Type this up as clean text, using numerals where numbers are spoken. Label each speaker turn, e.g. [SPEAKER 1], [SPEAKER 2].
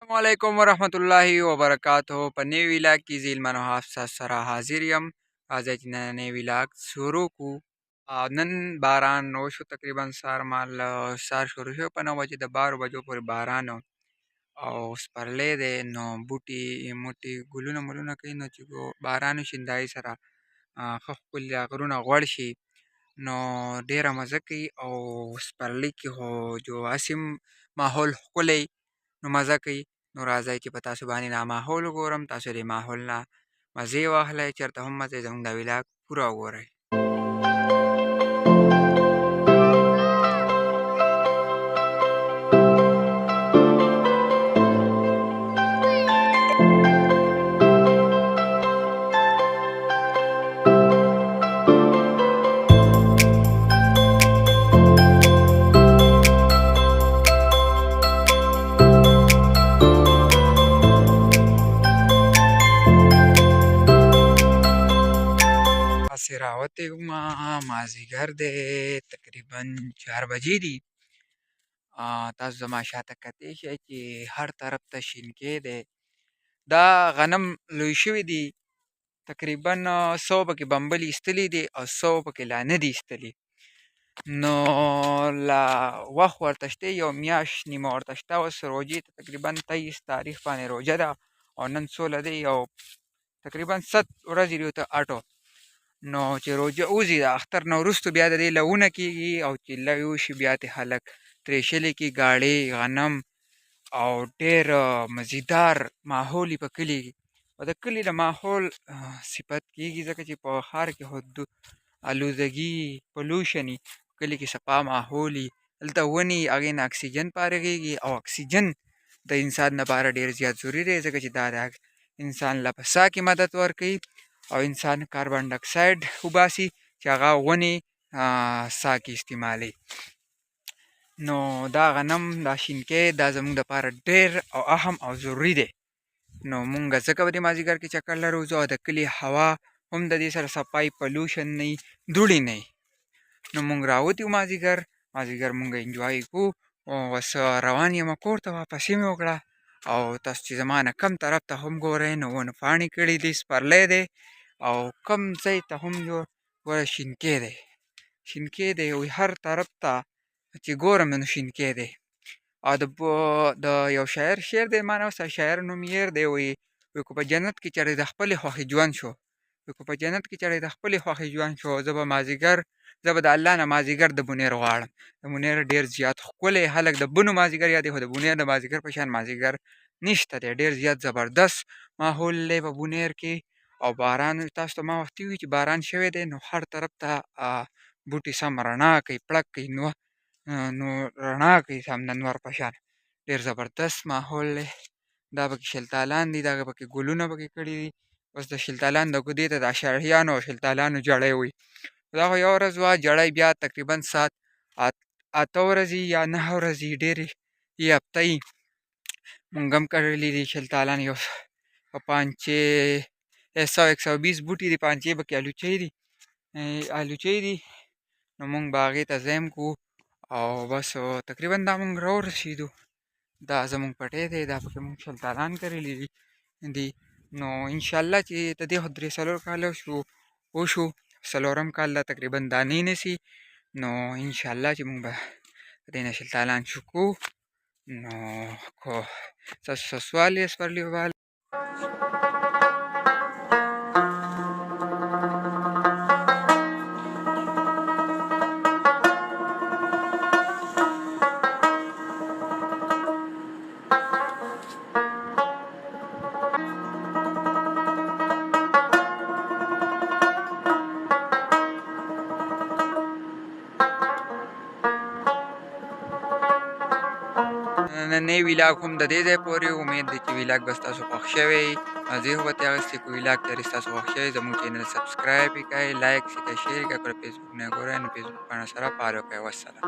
[SPEAKER 1] السلام علیکم ورحمت الله وبرکاته. په نوي ویلاګ کې زه ایلمان وهاب ستاسو سره حاضر یم. راځئ چې نننی ویلاګ شروع کړو. نن باران وشو، تقریبا سهار مهال سهار شروع شو په 9 بجې، د 12 بجو پورې باران و او سپرلی دی. نو بوټي موټي ګلونه ملونه کوي، نو چې باران وشي د هغې سره ښه ښکلي غرونه غوړ شي نو ډېره مزه کوي. او سپرلي کې خو جو هسې ماحول ښکلی نو مزه کوي. نو راځئ چې په تاسو باندې دا ماحول وګورم، تاسو د ماحول نه مزې واخلئ. چېرته هم مه ځئ، زموږ دا ویلاګ پوره وګورئ. هسې راوتی ومه، مازدیګر دی، تقریبا 4 بجې دي. تاسو زما شاته کتی شئ چې هر طرف ته شینکۍ دی. دا غنم لوی شوي دي، تقریبا 100 پکې بمبلې ایستلي دي او 100 پکې لا نه دي ایستلي. نو لا وخت ورته شته، یو میاشت نیمه ورته شته. اوس روژې ته تقریبا 23 تاریخ باندې روژه ده او نن 16 دی، یو تقریبا 100 ورځې دي ورته اټو. نو چې روژه وځي د اختر نه وروستو بیا د دې لونه کېږي او چې لوی وشي بیا ترې خلک ترېشلې کړي ګاړې غنم او ډېر مزیدار ماحول په کلي کې. او د کلي د ماحول صفت کېږي ځکه چې په ښار کې خو الودګي پلوشن وي، کلي کې صفا ماحول وي، دلته ونې هغې نه اکسیجن فارغېږي او اکسیجن د انسان لپاره ډېر زیات ضروري دی ځکه چې دا د انسان له په ساه کې مدد ورکوي او انسان کاربن ډای اکساید وباسي چې هغه ونې ساه کې استعمالوي. نو دا غنم دا شینکۍ دا زموږ دپاره ډېر او اهم او ضروري دی. نو مونږ ځکه په دې مازدیګر کې چکر لرو ځو او د کلي هوا هم د دې سره صفایي پلوشن نه وي، دوړې نه وي. نو مونږ راوتي وو مازدیګر مونږ انجوای کوو او بس روان یم کور ته. واپسي مې وکړه او تاسو چې زما نه کم طرف ته هم ګورئ نو ونه پاڼې کړي دي، سپرلی دی او کم ځای ته هم ګوره شینکۍ دی، شینکۍ دی هر طرف ته چې ګورم نو شینکۍ دی. او د یو شاعر شعر دی، ما نه اوس شاعر نوم یې دی، وایي که په جنت کې چېرې د خپلې خوښې ژوند شو، که په جنت کې چېرې د خپلې خوښې ژوند شو، زه به د الله نه مازدیګر د بونیر غواړم. د بونیر ډېر زیات ښکلی، خلک د بنو مازدیګر یادوي خو د بونیر د مازدیګر په شان مازدیګر نشته دی. ډېر زیات زبردست ماحول دی په بونیر کې. او باران تاسو ته ما وختي وي چې باران شوی دی نو هر طرف ته بوټي سم رڼا کوي، پړق کوي، نو رڼا کوي سم د نور په شان. ډېر زبردست ماحول دی. دا پکې شلتالان دي، دا پکې ګلونه پکې کړي دي. اوس د شلتالان د ګودې ته د اشاړیانو او شلتالانو جړۍ وایي. دا خو یوه ورځ وه، جړۍ بیا تقریبا ساعت 8 ورځې یا 9 ورځې ډېرې یې هفته وي. مونږ هم کرلي دي شلتالان، یو په 100-120 بوټي دي، پانچې پکې الوچۍ دي. نو مونږ به هغې ته ځیم کوو او بس تقریبا دا مونږ راورسېدو. دا زموږ پټی دی، دا پکې مونږ شلتالان کرلي دي. نو انشاءالله چې د دې خو 3-4 کاله وشو، 4م کال دا تقریبا دانې نیسي. نو انشاءالله چې مونږ به د دې نه شلتالان شو کوو. نو که ستاسو څه سوال یې سپرلي بابا؟ نننی ویلاګ هم د دې ځای پورې. امید دی چې ویلاګ به ستاسو خوښ شوی وي، مزې خو به ترې اخیستې. که ویلاګ ترې ستاسو خوښ شوی زموږ چینل سبسکرایب یې کړئ، لایک یې کړئ، شیر یې کړئ. که فیسبوک نه ګورئ نو فیسبوک پاڼه سره فالو کړئ. والسلام.